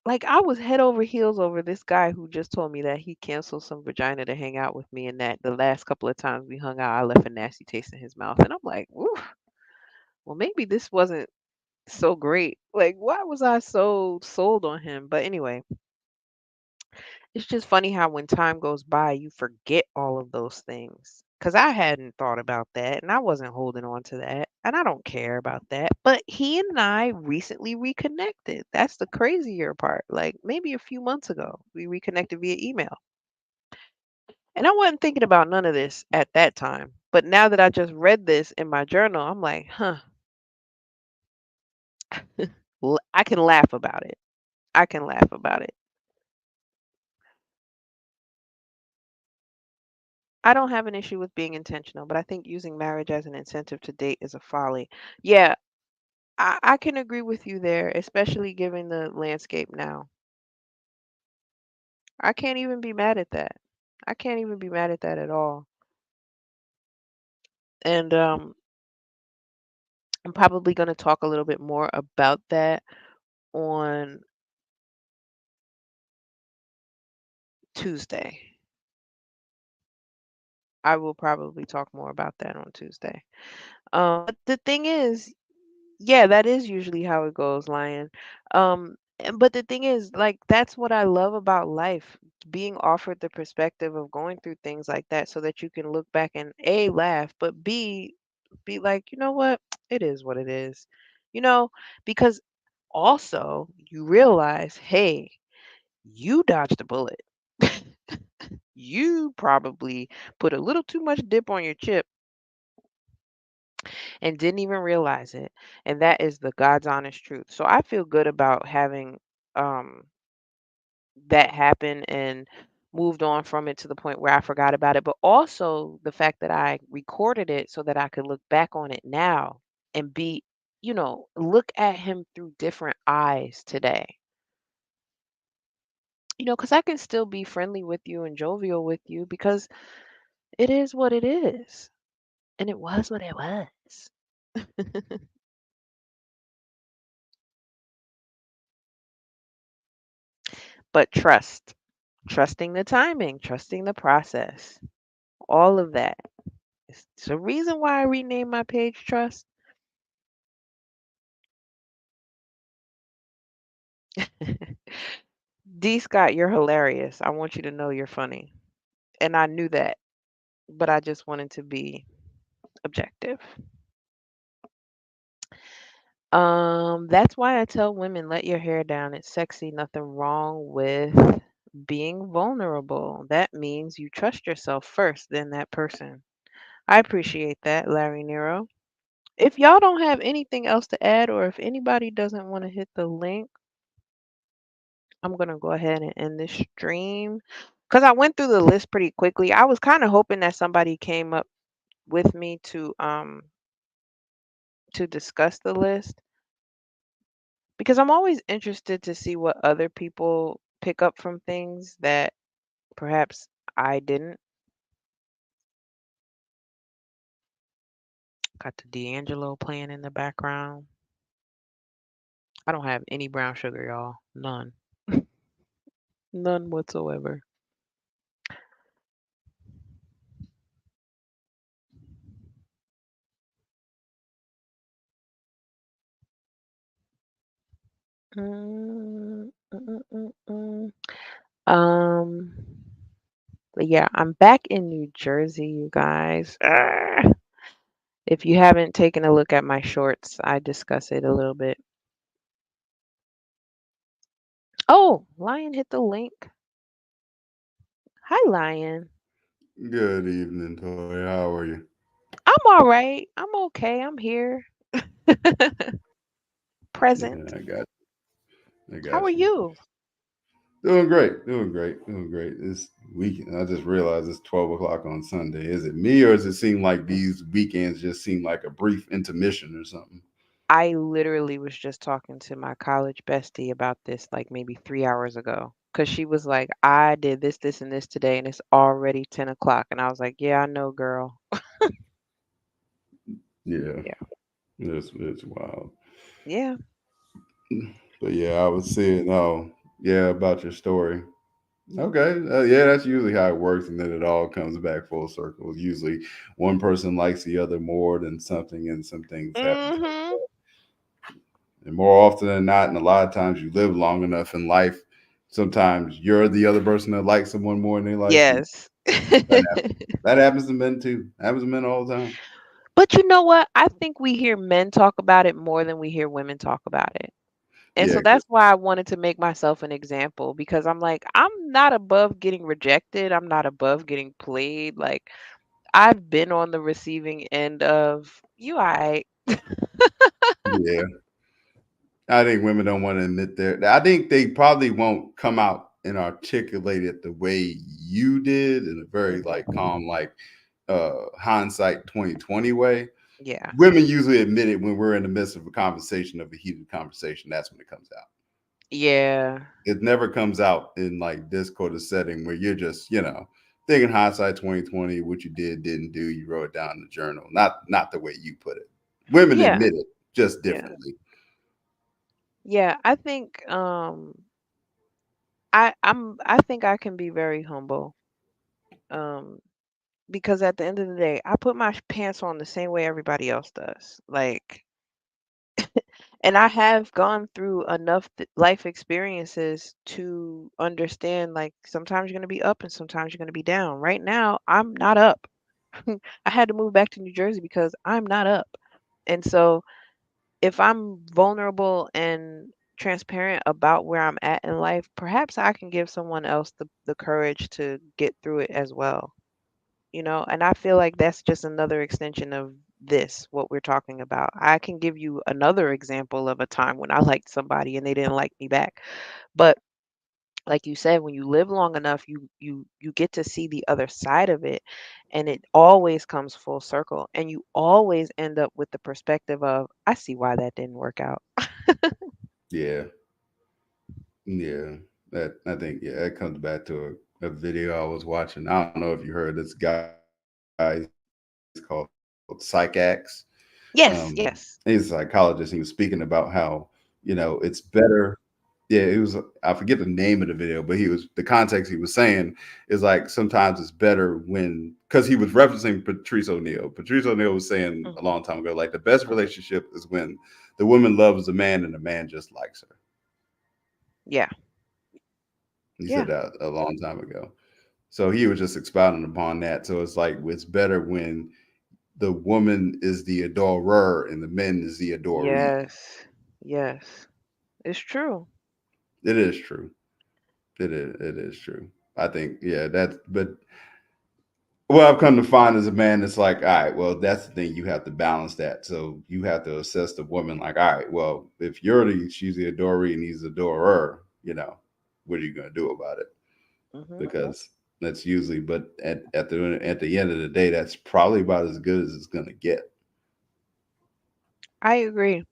[SPEAKER 1] Like I was head over heels over this guy who just told me that he canceled some vagina to hang out with me and that the last couple of times we hung out, I left a nasty taste in his mouth. And I'm like, oof, well, maybe this wasn't so great. Like, why was I so sold on him? But anyway, it's just funny how when time goes by, you forget all of those things. Because I hadn't thought about that and I wasn't holding on to that. And I don't care about that. But he and I recently reconnected. That's the crazier part. Like maybe a few months ago, we reconnected via email. And I wasn't thinking about none of this at that time. But now that I just read this in my journal, I'm like, huh, I can laugh about it. I can laugh about it. I don't have an issue with being intentional, but I think using marriage as an incentive to date is a folly. Yeah, I can agree with you there, especially given the landscape now. I can't even be mad at that. I can't even be mad at that at all. And I'm probably going to talk a little bit more about that on Tuesday. I will probably talk more about that on Tuesday. But the thing is, yeah, that is usually how it goes, Lion. But the thing is, like, that's what I love about life, being offered the perspective of going through things like that so that you can look back and A, laugh, but B, be like, you know what? It is what it is. You know, because also you realize, hey, you dodged a bullet. You probably put a little too much dip on your chip and didn't even realize it. And that is the God's honest truth. So I feel good about having um that happen and moved on from it to the point where I forgot about it, but also the fact that I recorded it so that I could look back on it now and be, look at him through different eyes today. Because I can still be friendly with you and jovial with you because it is what it is. And it was what it was. But trusting the timing, trusting the process, all of that. It's the reason why I renamed my page Trust. D. Scott, you're hilarious. I want you to know you're funny. And I knew that, but I just wanted to be objective. That's why I tell women, let your hair down. It's sexy. Nothing wrong with being vulnerable. That means you trust yourself first, then that person. I appreciate that, Larry Nero. If y'all don't have anything else to add, or if anybody doesn't want to hit the link, I'm gonna go ahead and end this stream. Because I went through the list pretty quickly. I was kind of hoping that somebody came up with me to discuss the list because I'm always interested to see what other people pick up from things that perhaps I didn't. Got the D'Angelo playing in the background. I don't have any brown sugar, y'all. None. None whatsoever. Mm, mm, mm, mm, Um, but yeah, I'm back in New Jersey, you guys. If you haven't taken a look at my shorts, I discuss it a little bit. Oh, Lion hit the link. Hi, Lion.
[SPEAKER 2] Good evening, Toy. How are you?
[SPEAKER 1] I'm all right. I'm okay. I'm here.
[SPEAKER 2] Yeah,
[SPEAKER 1] Present.
[SPEAKER 2] I
[SPEAKER 1] How are
[SPEAKER 2] got you.
[SPEAKER 1] you?
[SPEAKER 2] Doing great, doing great. This weekend, I just realized it's 12 o'clock on Sunday. Is it me, or does it seem like these weekends just seem like a brief intermission or something?
[SPEAKER 1] I literally was just talking to my college bestie about this like maybe 3 hours ago. Because she was like, I did this, this, and this today, and it's already 10 o'clock. And I was like, yeah, I know, girl.
[SPEAKER 2] Yeah,
[SPEAKER 1] Yeah.
[SPEAKER 2] it's wild.
[SPEAKER 1] Yeah.
[SPEAKER 2] But yeah, I was saying, oh, yeah, about your story. Okay, yeah, that's usually how it works, and then it all comes back full circle. Usually, one person likes the other more than something, and some things happen to it.
[SPEAKER 1] Mm-hmm.
[SPEAKER 2] And more often than not, and a lot of times you live long enough in life, sometimes you're the other person that likes someone more than they like you.
[SPEAKER 1] Yes.
[SPEAKER 2] That happens. That happens to men too. Happens to men all the time.
[SPEAKER 1] But you know what? I think we hear men talk about it more than we hear women talk about it. And so
[SPEAKER 2] Yeah,
[SPEAKER 1] that's why I wanted to make myself an example because I'm like, I'm not above getting rejected. I'm not above getting played. Like, I've been on the receiving end of you, I.
[SPEAKER 2] yeah. I think women don't want to admit their. I think they probably won't come out and articulate it the way you did in a very like
[SPEAKER 1] Hmm.
[SPEAKER 2] calm, like hindsight 2020 way.
[SPEAKER 1] Yeah.
[SPEAKER 2] Women usually admit it when we're in the midst of a conversation, of a heated conversation. That's when it comes out.
[SPEAKER 1] Yeah.
[SPEAKER 2] It never comes out in like Discord or setting where you're just, thinking hindsight 2020, what you didn't do, you wrote it down in the journal. Not the way you put it. Women
[SPEAKER 1] Yeah.
[SPEAKER 2] admit it just
[SPEAKER 1] Yeah.
[SPEAKER 2] differently.
[SPEAKER 1] Yeah. I think I think I can be very humble. Um because at the end of the day, I put my pants on the same way everybody else does. Like, and I have gone through enough life experiences to understand like sometimes you're going to be up and sometimes you're going to be down. Right now, I'm not up. I had to move back to New Jersey because I'm not up. And so if I'm vulnerable and transparent about where I'm at in life, perhaps I can give someone else the courage to get through it as well. And I feel like that's just another extension of this, what we're talking about. I can give you another example of a time when I liked somebody and they didn't like me back. But like you said, when you live long enough, you get to see the other side of it, and it always comes full circle, and you always end up with the perspective of, I see why that didn't work out.
[SPEAKER 2] Yeah, yeah. That I think yeah, it comes back to a video I was watching. I don't know if you heard this guy. He's called Psych Axe. He's a
[SPEAKER 1] Yes,
[SPEAKER 2] psychologist,
[SPEAKER 1] yes.
[SPEAKER 2] and he was speaking about how it's better. Yeah, it was. I forget the name of the video, but the context he was saying is like sometimes it's better when because he was referencing Patrice O'Neill. Patrice O'Neill was saying a
[SPEAKER 1] Mhm.
[SPEAKER 2] long time ago, like the best relationship is when the woman loves the man and the man just likes her.
[SPEAKER 1] Yeah,
[SPEAKER 2] He said
[SPEAKER 1] yeah,
[SPEAKER 2] that a long time ago. So he was just expounding upon that. So it's like it's better when the woman is the adorer and the man is the adoree.
[SPEAKER 1] yes, yes. It's true.
[SPEAKER 2] It is true. It is. It is true. I think, yeah, that's, but what I've come to find as a man, it's like, all right, well, that's the thing. You have to balance that. So you have to assess the woman like, all right, well, if she's the adoree and he's the adorer, what are you going to do about it?
[SPEAKER 1] Hmm.
[SPEAKER 2] Because that's usually, but at the end of the day, that's probably about as good as it's going to get.
[SPEAKER 1] I agree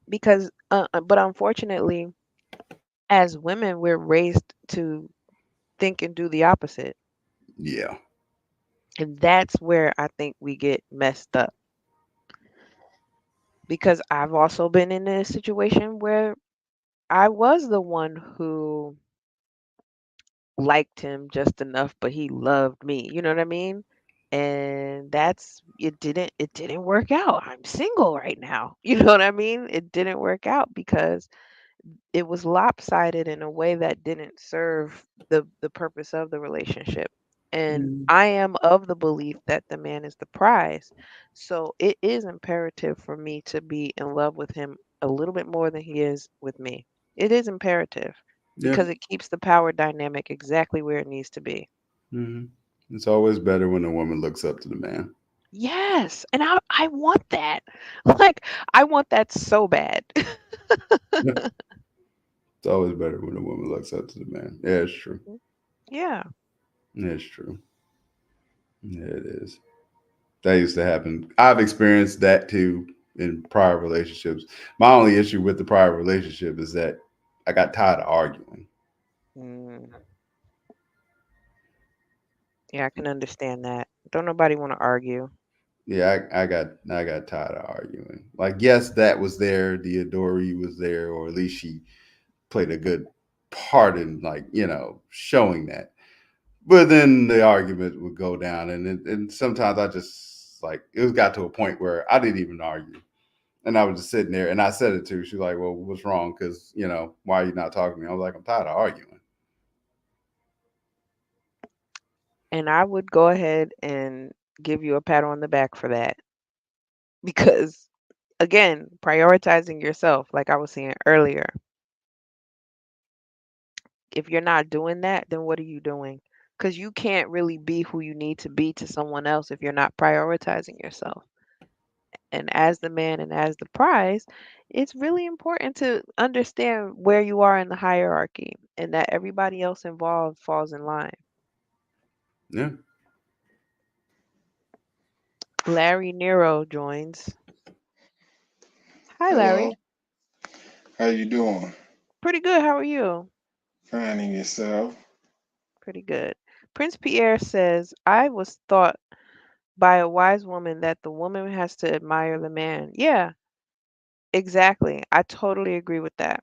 [SPEAKER 1] because, but unfortunately, as women, we're raised to think and do the opposite.
[SPEAKER 2] Yeah.
[SPEAKER 1] And that's where I think we get messed up. Because I've also been in a situation where I was the one who liked him just enough, but he loved me. You know what I mean? And it didn't work out. I'm single right now. You know what I mean? It didn't work out because it was lopsided in a way that didn't serve the purpose of the relationship. And
[SPEAKER 2] Mm.
[SPEAKER 1] I am of the belief that the man is the prize. So it is imperative for me to be in love with him a little bit more than he is with me. It is imperative
[SPEAKER 2] Yeah.
[SPEAKER 1] because it keeps the power dynamic exactly where it needs to be.
[SPEAKER 2] Hmm. It's always better when a woman looks up to the man.
[SPEAKER 1] Yes, and I want that. Like, I want that so bad.
[SPEAKER 2] Yeah. It's always better when a woman looks up to the man. Yeah, it's true.
[SPEAKER 1] Yeah.
[SPEAKER 2] Yeah, it's true. Yeah, it is. That used to happen. I've experienced that too in prior relationships. My only issue with the prior relationship is that I got tired of arguing.
[SPEAKER 1] Mm, yeah, I can understand that. Don't nobody want to argue.
[SPEAKER 2] Yeah, I got tired of arguing. Like, yes, that was there. The adoree was there, or at least she played a good part in, like, showing that. But then the argument would go down, and sometimes I just like it got to a point where I didn't even argue, and I was just sitting there, and I said it to her. She's like, "Well, what's wrong? Because why are you not talking to me?" I was like, "I'm tired of arguing."
[SPEAKER 1] And I would go ahead and give you a pat on the back for that because, again, prioritizing yourself, like I was saying earlier, if you're not doing that, then what are you doing? Because you can't really be who you need to be to someone else if you're not prioritizing yourself. And as the man and as the prize, it's really important to understand where you are in the hierarchy and that everybody else involved falls in line.
[SPEAKER 2] Yeah.
[SPEAKER 1] Larry Nero joins. Hi,
[SPEAKER 3] Hello,
[SPEAKER 1] Larry.
[SPEAKER 3] how you doing?
[SPEAKER 1] Pretty good. How are you?
[SPEAKER 3] Finding yourself?
[SPEAKER 1] Pretty good. Prince Pierre says, I was taught by a wise woman that the woman has to admire the man. Yeah, exactly. I totally agree with that.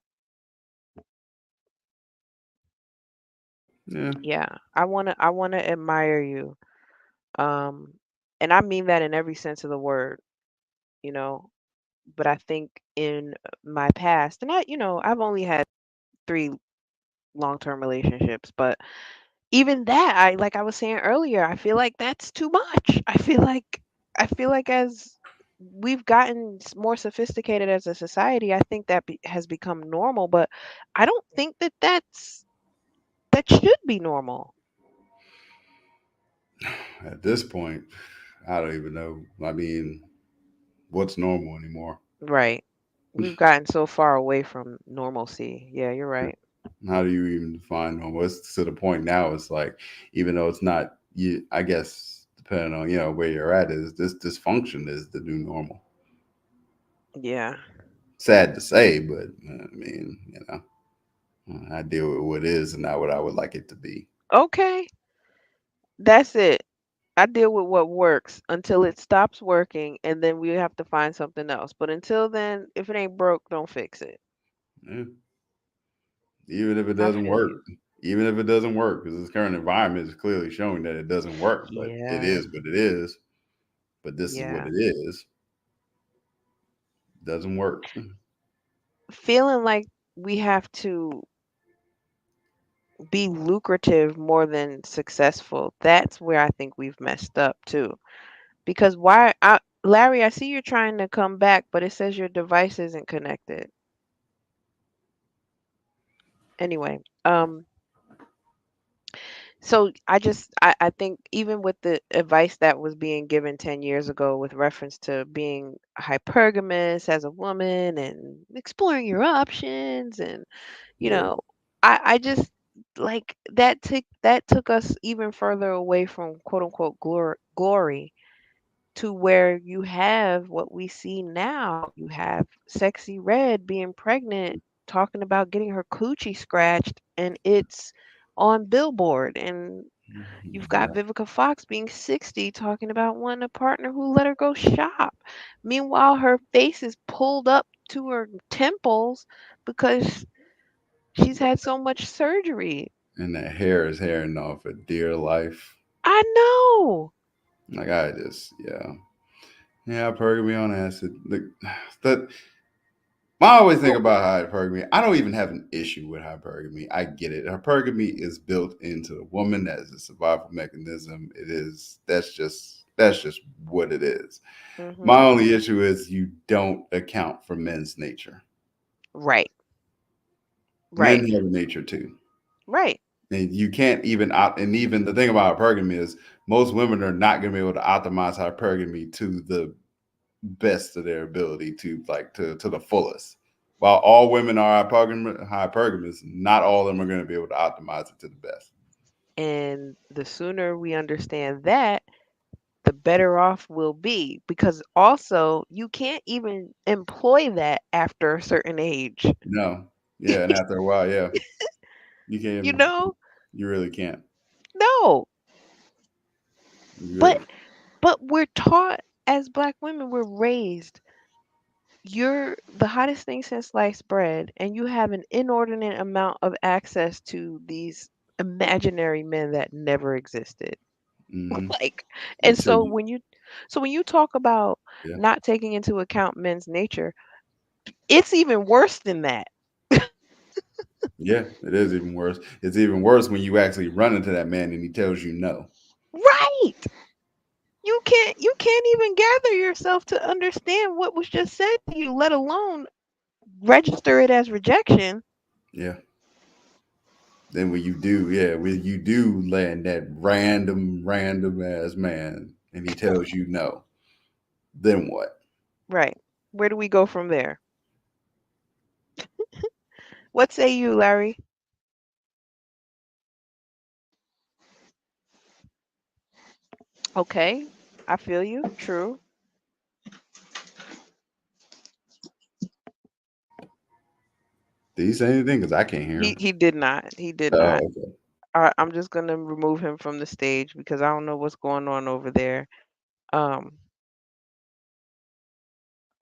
[SPEAKER 2] Yeah.
[SPEAKER 1] Yeah. I wanna admire you. Um and I mean that in every sense of the word, you know. But I think in my past, and I've only had 3 long-term relationships, but even that, like I was saying earlier, I feel like that's too much. I feel like as we've gotten more sophisticated as a society. I think that has become normal, but I don't think that that should be normal.
[SPEAKER 2] At this point, I don't even know. I mean, what's normal anymore?
[SPEAKER 1] Right. We've gotten so far away from normalcy. Yeah, you're right.
[SPEAKER 2] How do you even define normal? It's to the point now. It's like, even though it's not, you, I guess, depending on where you're at, is this dysfunction is the new normal.
[SPEAKER 1] Yeah.
[SPEAKER 2] Sad to say, but I mean, I deal with what is and not what I would like it to be.
[SPEAKER 1] Okay. That's it. I deal with what works until it stops working, and then we have to find something else. But until then, if it ain't broke, don't fix it.
[SPEAKER 2] Yeah. Even if it
[SPEAKER 1] I
[SPEAKER 2] doesn't
[SPEAKER 1] feel
[SPEAKER 2] work,
[SPEAKER 1] you.
[SPEAKER 2] even if it doesn't work, because this current environment is clearly showing that it doesn't work, but it
[SPEAKER 1] Yeah.
[SPEAKER 2] is what it is. But this is what
[SPEAKER 1] Yeah.
[SPEAKER 2] it is. Doesn't work.
[SPEAKER 1] Feeling like we have to be lucrative more than successful. That's where I think we've messed up too. Because Larry, I see you're trying to come back, but it says your device isn't connected. Anyway, so I think even with the advice that was being given 10 years ago with reference to being hypergamous as a woman and exploring your options and you
[SPEAKER 2] Yeah.
[SPEAKER 1] know I just like that took us even further away from quote unquote glory to where you have what we see now. You have Sexy Red being pregnant, talking about getting her coochie scratched, and it's on Billboard. And you've got
[SPEAKER 2] Yeah.
[SPEAKER 1] Vivica Fox being 60, talking about wanting a partner who let her go shop. Meanwhile, her face is pulled up to her temples because she's had so much surgery.
[SPEAKER 2] And that hair is herring off for dear life.
[SPEAKER 1] I know.
[SPEAKER 2] Like I just, yeah. Yeah, hypergamy on acid. Like, that I always think
[SPEAKER 1] Well,
[SPEAKER 2] about hypergamy. I don't even have an issue with hypergamy. I get it. Hypergamy is built into the woman as a survival mechanism. It is that's just what it is. My
[SPEAKER 1] mhm.
[SPEAKER 2] only issue is you don't account for men's nature.
[SPEAKER 1] Right. Right.
[SPEAKER 2] Men have a nature too.
[SPEAKER 1] Right.
[SPEAKER 2] And you can't even opt. And even the thing about hypergamy is most women are not going to be able to optimize hypergamy to the best of their ability to like to the fullest. While all women are hypergamous, not all of them are going to be able to optimize it to the best.
[SPEAKER 1] And the sooner we understand that, the better off we'll be. Because also, you can't even employ that after a certain age.
[SPEAKER 2] No, yeah, and after a while, yeah, you
[SPEAKER 1] You
[SPEAKER 2] can,
[SPEAKER 1] know?
[SPEAKER 2] you really can't.
[SPEAKER 1] No.
[SPEAKER 2] You
[SPEAKER 1] But
[SPEAKER 2] really,
[SPEAKER 1] we're taught as black women, we're raised. You're the hottest thing since sliced bread, and you have an inordinate amount of access to these imaginary men that never existed.
[SPEAKER 2] mm-hmm.
[SPEAKER 1] Like, and
[SPEAKER 2] Until you,
[SPEAKER 1] so when you talk about
[SPEAKER 2] yeah,
[SPEAKER 1] not taking into account men's nature, it's even worse than that.
[SPEAKER 2] yeah, it is even worse. It's even worse when you actually run into that man and he tells you no.
[SPEAKER 1] Right. You can't even gather yourself to understand what was just said to you, let alone register it as rejection.
[SPEAKER 2] Yeah. Then when you do, yeah, when you do land that random ass man and he tells you no, then what?
[SPEAKER 1] Right. Where do we go from there? What say you, Larry? Okay. I feel you. True.
[SPEAKER 2] Did he say anything? Because I can't hear him.
[SPEAKER 1] He did not. He did not.
[SPEAKER 2] Oh, okay.
[SPEAKER 1] I'm just gonna remove him from the stage because I don't know what's going on over there. Um,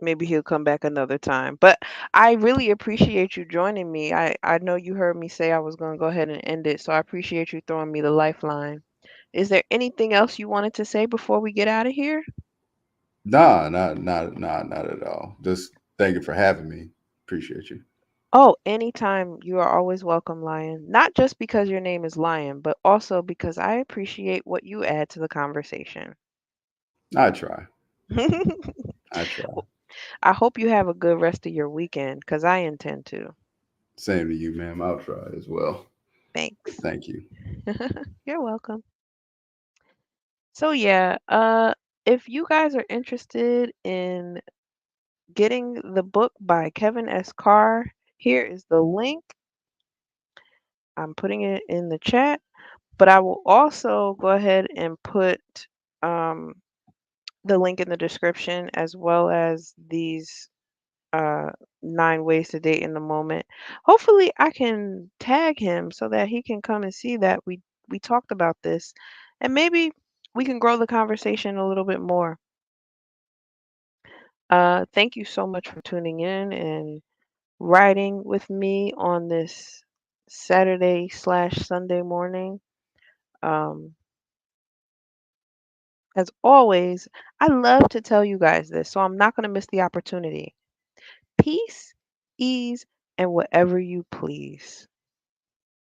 [SPEAKER 1] maybe he'll come back another time. But I really appreciate you joining me. I know you heard me say I was gonna go ahead and end it, so I appreciate you throwing me the lifeline. Is there anything else you wanted to say before we get out of here?
[SPEAKER 2] Nah, not at all. Just thank you for having me. Appreciate you.
[SPEAKER 1] Oh, anytime. You are always welcome, Lion. Not just because your name is Lion, but also because I appreciate what you add to the conversation.
[SPEAKER 2] I try. I try.
[SPEAKER 1] Well, I hope you have a good rest of your weekend because I intend to.
[SPEAKER 2] Same to you, ma'am. I'll try as well.
[SPEAKER 1] Thanks.
[SPEAKER 2] Thank you.
[SPEAKER 1] You're welcome. So yeah, if you guys are interested in getting the book by Kevin S. Carr, here is the link. I'm putting it in the chat, but I will also go ahead and put um, the link in the description as well as these uh, 9 ways to date in the moment. Hopefully, I can tag him so that he can come and see that we talked about this, and maybe we can grow the conversation a little bit more. Thank you so much for tuning in and riding with me on this Saturday/Sunday morning. Um, as always, I love to tell you guys this, so I'm not going to miss the opportunity. Peace, ease, and whatever you please.